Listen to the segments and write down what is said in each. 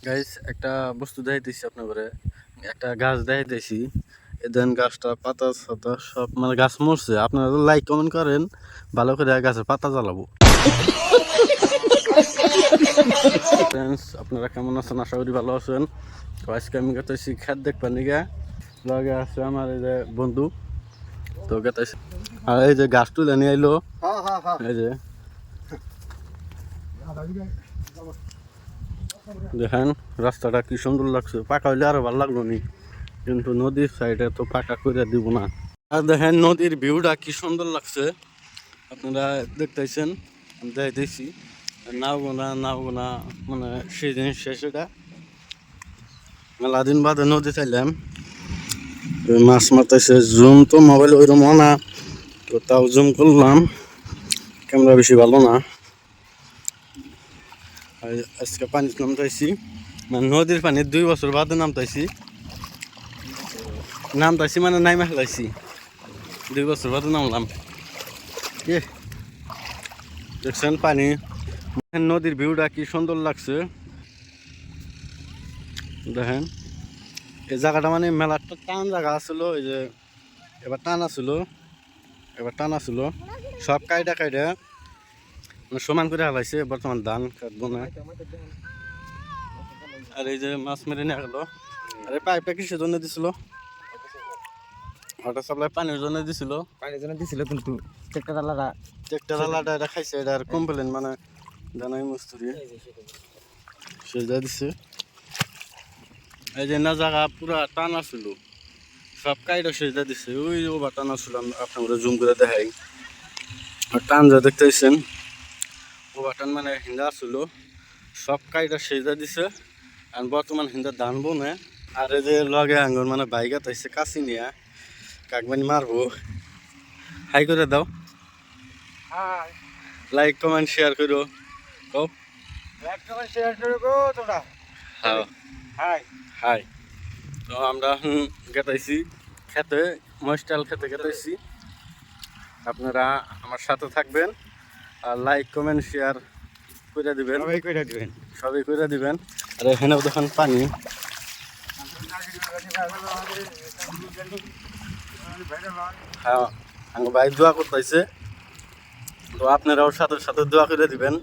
Guys একটা বস্তু দেখাইতেছি আপনাদের, একটা গাছ দেখাইতেছি। দেন গাছটা পাতা সাতা সব মানে গাছ মরছে। আপনারা লাইক কমেন্ট করেন, ভালো করে গাছের পাতা জ্বালাবো। ফ্রেন্ডস, আপনারা কেমন আছেন? আশা করি ভালো আছেন। তো আজকে আমি গেতেছি খেত দেখবেন নিগা, লগে আছে আমার এই যে বন্ধু। তো গেতেছি আর এই যে গাছ তুলে নিয়ে আইলো। এই যে দেখেন রাস্তাটা কি সুন্দর লাগছে, পাকা হইলে আরো ভালো লাগলো নি, কিন্তু নদীর সাইডে তো পাকা করে দিব না। আর দেখেন নদীর ভিউটা কি সুন্দর লাগছে, আপনারা দেখতেছেন। আমি দেখতেছি নাও গোনা মানে সেই জিনিস শেষটা মেলা দিন বাদে নদী চাইলাম, মাছ মারতেছে। জুম তো মোবাইল ওইরকম না, তো তাও জুম করলাম, ক্যামেরা বেশি ভালো না। আজকে পানিতে নামতেছি, মানে নদীর পানি 2 বছর বাদে নামতেছি মানে নাইমা খেলাইছি, 2 বছর বাদে নামলাম। কি দেখছেন পানি, নদীর ভিউটা কি সুন্দর লাগছে দেখেন। এই জায়গাটা মানে মেলা টান জায়গা আসলো, এই যে এবার টান আসলো সব কাইটা সমান করে হালাইছে। বর্তমান ধান কাটবো না। আর এই যে মাছ মেরে নিয়ে গেল। আর এই পাইপটা কিসের জন্য দিছিল? ওটা সাপ্লাই পানির জন্য দিছিল, কিন্তু ট্রেক্টর এটা খাইছে। এটা আর কমপ্লেন মানে জানাই মস্তুরি সেজা দিছে। এই যে না জায়গা পুরা টান আসছিল, সব কাইটা সেজা দিছে। ওই ওবার টান আসছিল, আপনারা জুম করে দেখাই। আর টান যা দেখতেছেন, ওবার টান মানে হিন্দা আসছিল, সব কাইটা সেজা দিছে। আর বর্তমান হিন্দা ধান বনে। আর এই যে লগে আঙ্গুর মানে বাইক আইছে কাছি নিয়ে, কাকবানি মারবো। হাই করে দাও, লাইক কমেন্ট শেয়ার করো। হ্যাঁ হাই। তো আমরা গেতাইছি খেতে, মশটাল খেতে গেতাইছি। আপনারা আমার সাথে থাকবেন আর লাইক কমেন্ট শেয়ার করে দিবেন, সবাই করে দিবেন। আর এখানেও দেখেন পানি। হ্যাঁ, আমার ভাই দোয়া করতেছে, তো আপনারাও সাথে সাথে দোয়া করে দিবেন।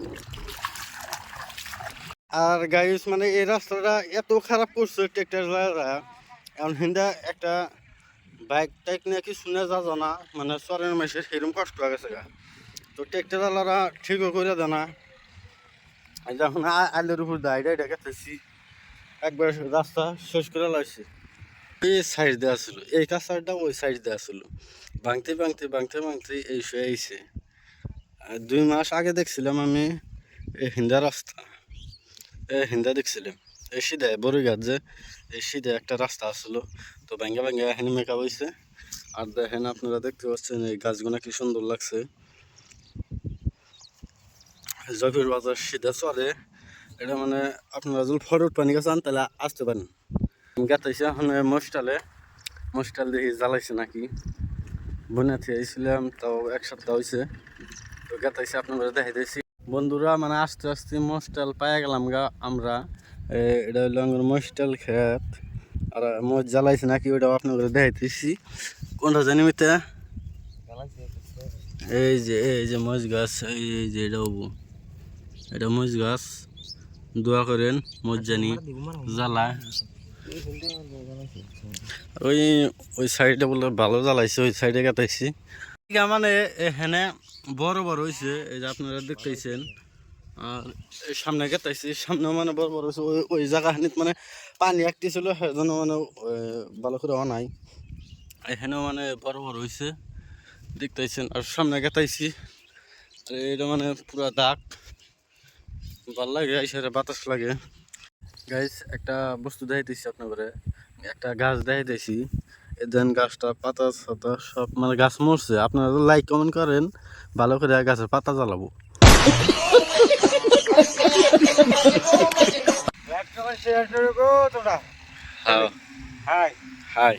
আর গাইস মানে এই রাস্তাটা এত খারাপ করছে ট্রেক্টররা, এখন হিন্দা একটা বাইক টাইক নিয়ে কি শুনে যা জানা মানে চরের মাসে সেরকম কষ্ট হয়ে গেছে গা। তো ট্রেক্টরওয়ালারা ঠিকও করে দেনা। যখন আলের উপর দাঁড়িয়ে গেতেছি, একবার রাস্তা শেষ করে লাগছে। এই সাইড দেওয়া ছিল, এই রাস্তাটা ওই সাইড দেওয়া ছিল, ভাঙতে এই আইছে। আর 2 মাস আগে দেখছিলাম আমি এই হিন্দা রাস্তা, হিন্দা দেখছিলাম এই সিধে বড়িঘাট যে এই সিধে একটা রাস্তা আসলো, তো ভাঙ্গা এখানে মেকআপ হয়েছে। আর দেখেন আপনারা দেখতে পাচ্ছেন এই গাছগুলো কি সুন্দর লাগছে। জয়পুর বাজার সিধা চরে এটা, মানে আপনারা যদি ফরওয়ার্ড পানি গাছ আন তাহলে আসতে পারেন। গেতাইছে এখন মশটাল দেখি জ্বালাইছে নাকি, বনাতে আইছিলাম তাও 1 সপ্তাহ হয়েছে। তো গেতাইছে আপনারা দেখাইতেছি বন্ধুরা, মানে আস্তে আস্তে মশটাল পাইয়া গেলাম গা আমরা। এটা হইলো আমার মশটাল খেত, আর মজ জ্বালাইছে নাকি ওইটাও আপনাদের দেখাইতেছি। কোনটা জানি মিতে এই যে মজ গাছ, এই যে এটা মজ গাছ। দোয়া করেন মজ জানি জ্বালা। ওই সাইডে বলে ভালো জ্বালাইছে, ওই সাইডে কাটাইছি। মানে এখানে বড় হয়েছে, এই যে আপনারা দেখতেছেন। আর এই সামনে গেতাইছি, সামনে মানে বড় হয়েছে। ওই জায়গাখানিত মানে পানি একটি ছিল, সেজন্য মানে ভালো করে নাই। এখানেও মানে বড় হয়েছে দেখতেছেন। আর সামনে গেতাইছি, আর এটা মানে পুরা দাগ, ভাল লাগে, এসে বাতাস লাগে। গাইস একটা বস্তু দেখাইতেছি আপনাদের, একটা গাছ দেখাইতেছি। দেন গাছটা পাতা সাতা সব মানে গাছ মরছে। আপনারা লাইক কমেন্ট করেন, ভালো করে গাছের পাতা জ্বালাবো। হাই।